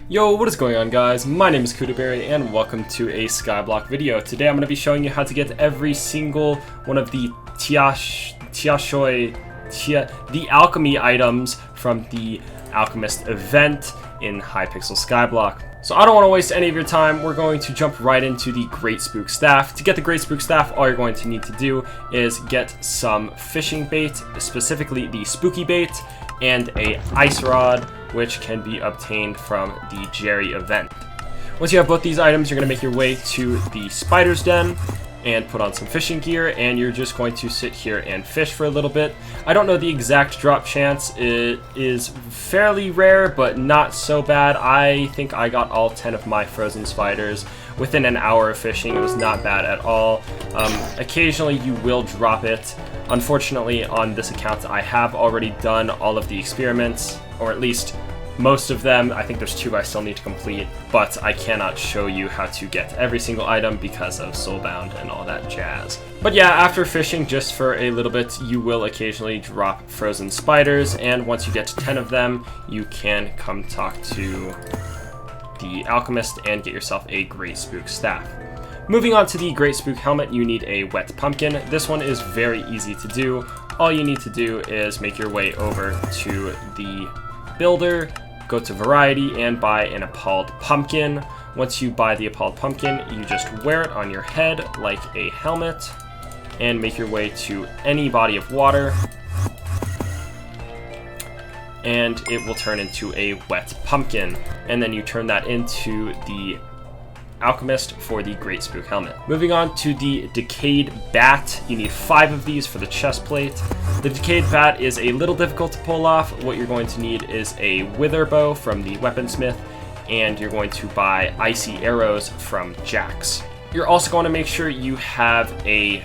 Yo, what is going on, guys? My name is Kudaberry and welcome to a Skyblock video. Today I'm going to be showing you how to get every single one of the the alchemy items from the Alchemist event in Hypixel Skyblock. So I don't want to waste any of your time. We're going to jump right into the Great Spook Staff. To get the Great Spook Staff, all you're going to need to do is get some fishing bait, specifically the spooky bait, and a ice rod, which can be obtained from the Jerry event. Once you have both these items, you're going to make your way to the spider's den and put on some fishing gear, and you're just going to sit here and fish for a little bit. I don't know the exact drop chance. It is fairly rare, but not so bad. I think I got all 10 of my frozen spiders within an hour of fishing. It was not bad at all. Occasionally you will drop it. Unfortunately, on this account, I have already done all of the experiments, or at least most of them. I think there's 2 I still need to complete, but I cannot show you how to get every single item because of Soulbound and all that jazz. But yeah, after fishing just for a little bit, you will occasionally drop frozen spiders, and once you get to 10 of them, you can come talk to the Alchemist and get yourself a Great Spook Staff. Moving on to the Great Spook Helmet, you need a wet pumpkin. This one is very easy to do. All you need to do is make your way over to the builder, go to Verity, and buy an Appalled Pumpkin. Once you buy the Appalled Pumpkin, you just wear it on your head like a helmet and make your way to any body of water, and it will turn into a wet pumpkin. And then you turn that into the Alchemist for the Great Spook Helmet. Moving on to the Decayed Bat, you need 5 of these for the Chestplate. The Decayed Bat is a little difficult to pull off. What you're going to need is a Wither Bow from the Weaponsmith, and you're going to buy Icy Arrows from Jax. You're also going to make sure you have a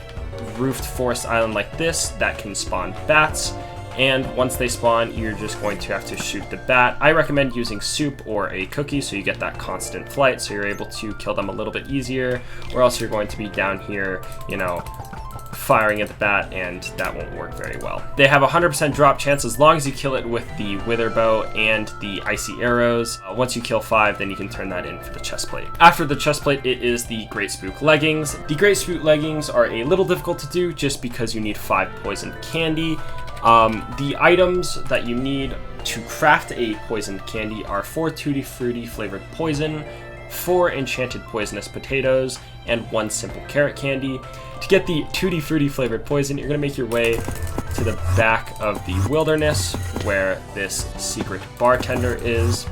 roofed forest island like this that can spawn bats. And once they spawn, you're just going to have to shoot the bat. I recommend using soup or a cookie so you get that constant flight, so you're able to kill them a little bit easier, or else you're going to be down here, you know, firing at the bat, and that won't work very well. They have a 100% drop chance as long as you kill it with the Wither Bow and the Icy Arrows. Once you kill 5, then you can turn that in for the Chestplate. After the Chestplate, it is the Great Spook Leggings. The Great Spook Leggings are a little difficult to do just because you need 5 poison candy. The items that you need to craft a poisoned candy are 4 Tutti Frutti flavored poison, 4 enchanted poisonous potatoes, and 1 simple carrot candy. To get the Tutti Frutti flavored poison, you're going to make your way to the back of the wilderness where this secret bartender is,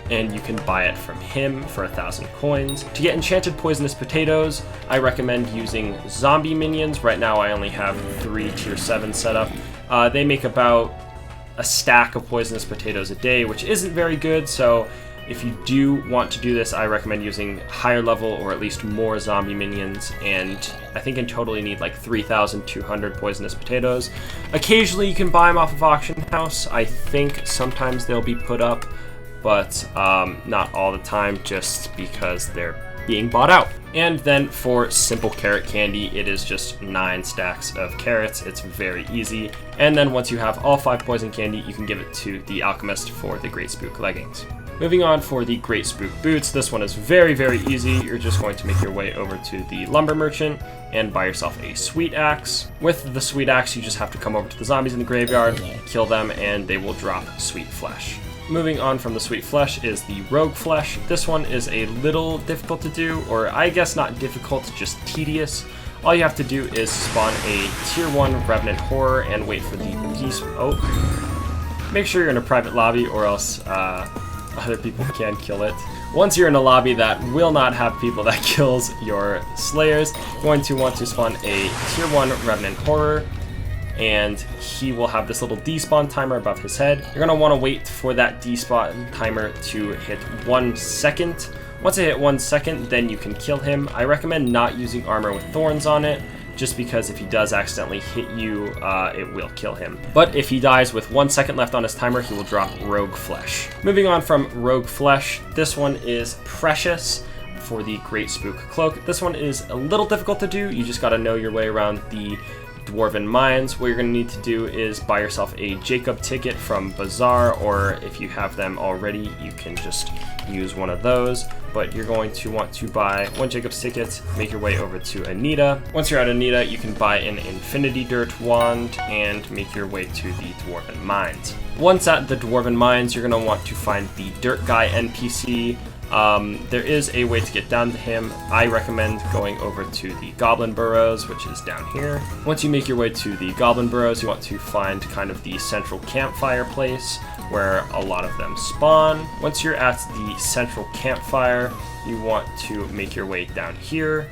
and you can buy it from him for 1,000 coins. To get enchanted poisonous potatoes, I recommend using zombie minions. Right now I only have 3 tier 7 set up. They make about a stack of poisonous potatoes a day, which isn't very good, so if you do want to do this, I recommend using higher level or at least more zombie minions, and I think in total you need like 3,200 poisonous potatoes. Occasionally you can buy them off of Auction House. I think sometimes they'll be put up, but not all the time, just because they're being bought out. And then for simple carrot candy, it is just 9 stacks of carrots. It's very easy. And then once you have all 5 poison candy, you can give it to the Alchemist for the Great Spook Leggings. Moving on for the Great Spook Boots, this one is very, very easy. You're just going to make your way over to the Lumber Merchant and buy yourself a Sweet Axe. With the Sweet Axe, you just have to come over to the zombies in the graveyard, kill them, and they will drop sweet flesh. Moving on from the Sweet Flesh is the Rogue Flesh. This one is a little difficult to do, or I guess not difficult, just tedious. All you have to do is spawn a tier 1 Revenant Horror and wait for the make sure you're in a private lobby, or else other people can kill it. Once you're in a lobby that will not have people that kills your slayers, you're going to want to spawn a tier 1 Revenant Horror, and he will have this little despawn timer above his head. You're going to want to wait for that despawn timer to hit 1 second. Once it hit 1 second, then you can kill him. I recommend not using armor with thorns on it, just because if he does accidentally hit you, it will kill him. But if he dies with 1 second left on his timer, he will drop Rogue Flesh. Moving on from Rogue Flesh, this one is Precious for the Great Spook Cloak. This one is a little difficult to do. You just got to know your way around the Dwarven Mines, what you're going to need to do is buy yourself a Jacob ticket from Bazaar, or if you have them already, you can just use one of those. But you're going to want to buy 1 Jacob's ticket, make your way over to Anita. Once you're at Anita, you can buy an Infinity Dirt Wand and make your way to the Dwarven Mines. Once at the Dwarven Mines, you're going to want to find the Dirt Guy NPC. There is a way to get down to him. I recommend going over to the Goblin Burrows, which is down here. Once you make your way to the Goblin Burrows, you want to find kind of the central campfire place where a lot of them spawn. Once you're at the central campfire, you want to make your way down here,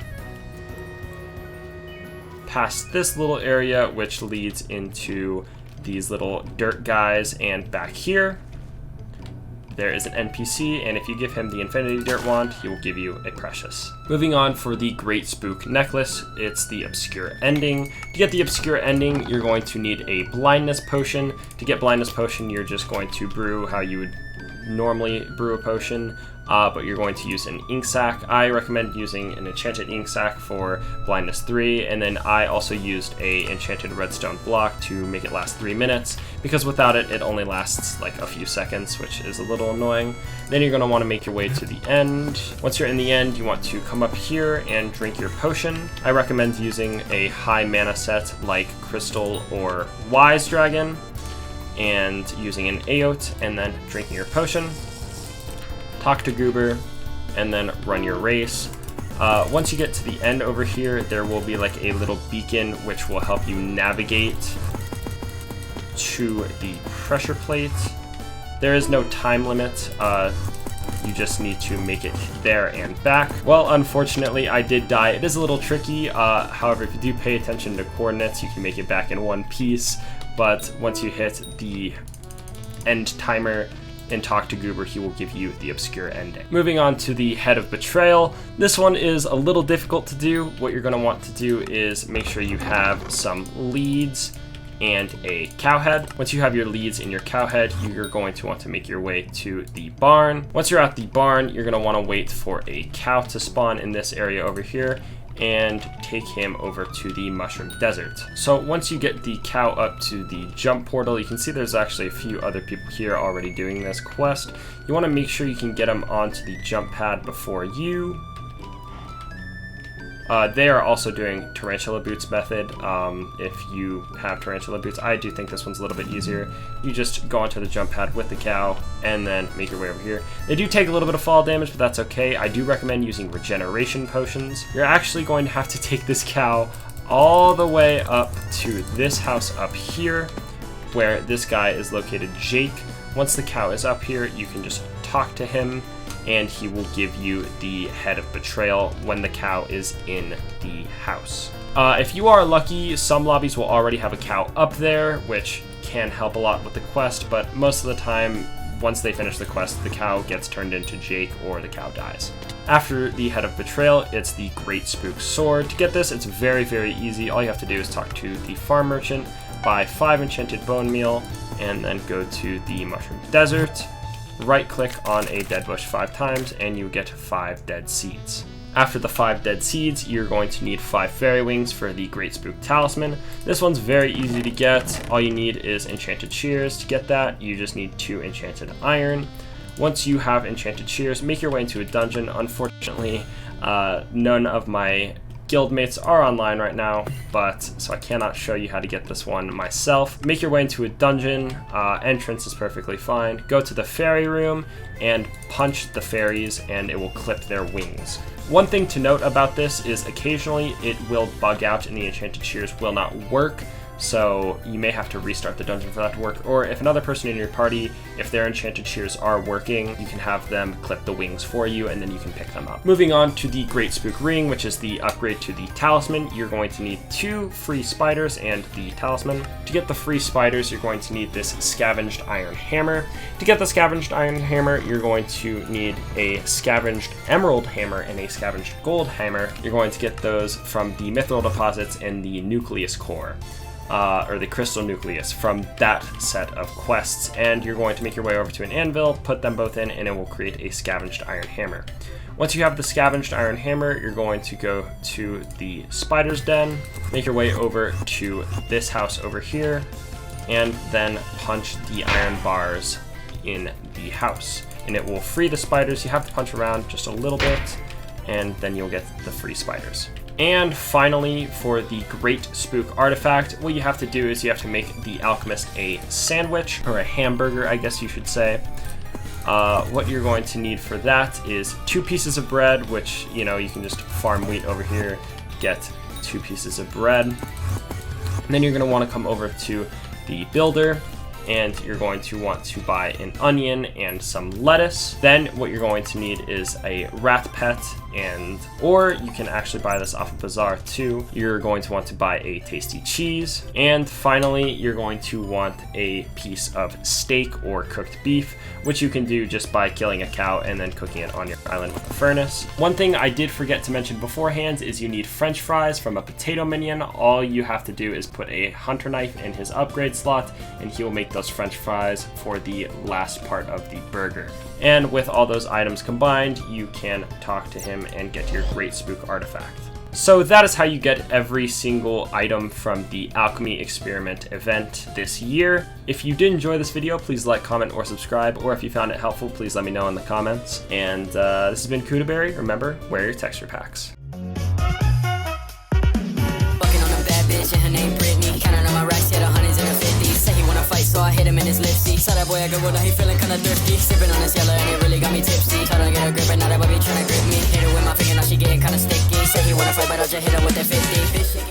past this little area, which leads into these little dirt guys, and back here there is an NPC, and if you give him the Infinity Dirt Wand, he will give you a Precious. Moving on for the Great Spook Necklace, it's the Obscure Ending. To get the Obscure Ending, you're going to need a Blindness Potion. To get Blindness Potion, you're just going to brew how you would normally brew a potion, but you're going to use an ink sac. I recommend using an enchanted ink sac for blindness 3, and then I also used a enchanted redstone block to make it last 3 minutes, because without it, it only lasts like a few seconds, which is a little annoying. Then you're going to want to make your way to the end. Once you're in the end, you want to come up here and drink your potion. I recommend using a high mana set like Crystal or Wise Dragon, and using an Aote, and then drinking your potion. Talk to Goober, and then run your race. Once you get to the end over here, there will be like a little beacon which will help you navigate to the pressure plate. There is no time limit. You just need to make it there and back. Well, unfortunately, I did die. It is a little tricky. However, if you do pay attention to coordinates, you can make it back in one piece. But once you hit the end timer and talk to Goober, he will give you the Obscure Ending. Moving on to the Head of Betrayal. This one is a little difficult to do. What you're going to want to do is make sure you have some leads and a cow head. Once you have your leads and your cow head, you're going to want to make your way to the barn. Once you're at the barn, you're going to want to wait for a cow to spawn in this area over here, and take him over to the Mushroom Desert. So once you get the cow up to the jump portal, you can see there's actually a few other people here already doing this quest. You want to make sure you can get them onto the jump pad before you. They are also doing Tarantula Boots method. If you have Tarantula Boots, I do think this one's a little bit easier. You just go onto the jump pad with the cow and then make your way over here. They do take a little bit of fall damage, but that's okay. I do recommend using regeneration potions. You're actually going to have to take this cow all the way up to this house up here, where this guy is located, Jake. Once the cow is up here, you can just talk to him, and he will give you the Head of Betrayal when the cow is in the house. If you are lucky, some lobbies will already have a cow up there, which can help a lot with the quest, but most of the time, once they finish the quest, the cow gets turned into Jake or the cow dies. After the Head of Betrayal, it's the Great Spook Sword. To get this, it's very, very easy. All you have to do is talk to the farm merchant, buy 5 enchanted bone meal, and then go to the Mushroom Desert. Right-click on a dead bush 5 times, and you get 5 dead seeds. After the 5 dead seeds, you're going to need 5 fairy wings for the Great Spook Talisman. This one's very easy to get. All you need is enchanted shears. To get that, you just need 2 enchanted iron. Once you have enchanted shears, make your way into a dungeon. Unfortunately, none of my guildmates are online right now, so I cannot show you how to get this one myself. Make your way into a dungeon. Entrance is perfectly fine. Go to the fairy room and punch the fairies, and it will clip their wings. One thing to note about this is occasionally it will bug out and the enchanted shears will not work, so you may have to restart the dungeon for that to work, or if another person in your party, if their enchanted shears are working, you can have them clip the wings for you, and then you can pick them up. Moving on to the Great Spook Ring, which is the upgrade to the Talisman, you're going to need 2 free spiders and the Talisman. To get the free spiders, you're going to need this Scavenged Iron Hammer. To get the Scavenged Iron Hammer, you're going to need a Scavenged Emerald Hammer and a Scavenged Gold Hammer. You're going to get those from the Mithril Deposits and the Nucleus Core. or the crystal nucleus from that set of quests, and you're going to make your way over to an anvil, put them both in, and it will create a scavenged iron hammer. Once you have the scavenged iron hammer, you're going to go to the spider's den, make your way over to this house over here, and then punch the iron bars in the house. And it will free the spiders. You have to punch around just a little bit, and then you'll get the free spiders. And finally, for the Great Spook artifact, what you have to do is you have to make the alchemist a sandwich, or a hamburger, I guess you should say. What you're going to need for that is 2 pieces of bread, which, you know, you can just farm wheat over here, get 2 pieces of bread. And then you're going to want to come over to the builder, and you're going to want to buy an onion and some lettuce. Then what you're going to need is a rat pet, or you can actually buy this off of Bazaar too. You're going to want to buy a tasty cheese, and finally you're going to want a piece of steak or cooked beef, which you can do just by killing a cow and then cooking it on your island with a furnace. One thing I did forget to mention beforehand is you need french fries from a potato minion. All you have to do is put a hunter knife in his upgrade slot, and he will make those french fries for the last part of the burger. And with all those items combined, you can talk to him and get your Great Spook artifact. So that is how you get every single item from the Alchemy Experiment event this year. If you did enjoy this video, please like, comment, or subscribe. Or if you found it helpful, please let me know in the comments. And this has been Kudaberry. Remember, wear your texture packs. So I hit him in his lipsy. Saw that boy I go he feeling kinda thirsty. Sipping on this yellow and it really got me tipsy. Trying to get a grip and now that boy be trying to grip me. Hit her with my finger, now she getting kinda sticky. Said he wanna fight but I just hit her with that 50.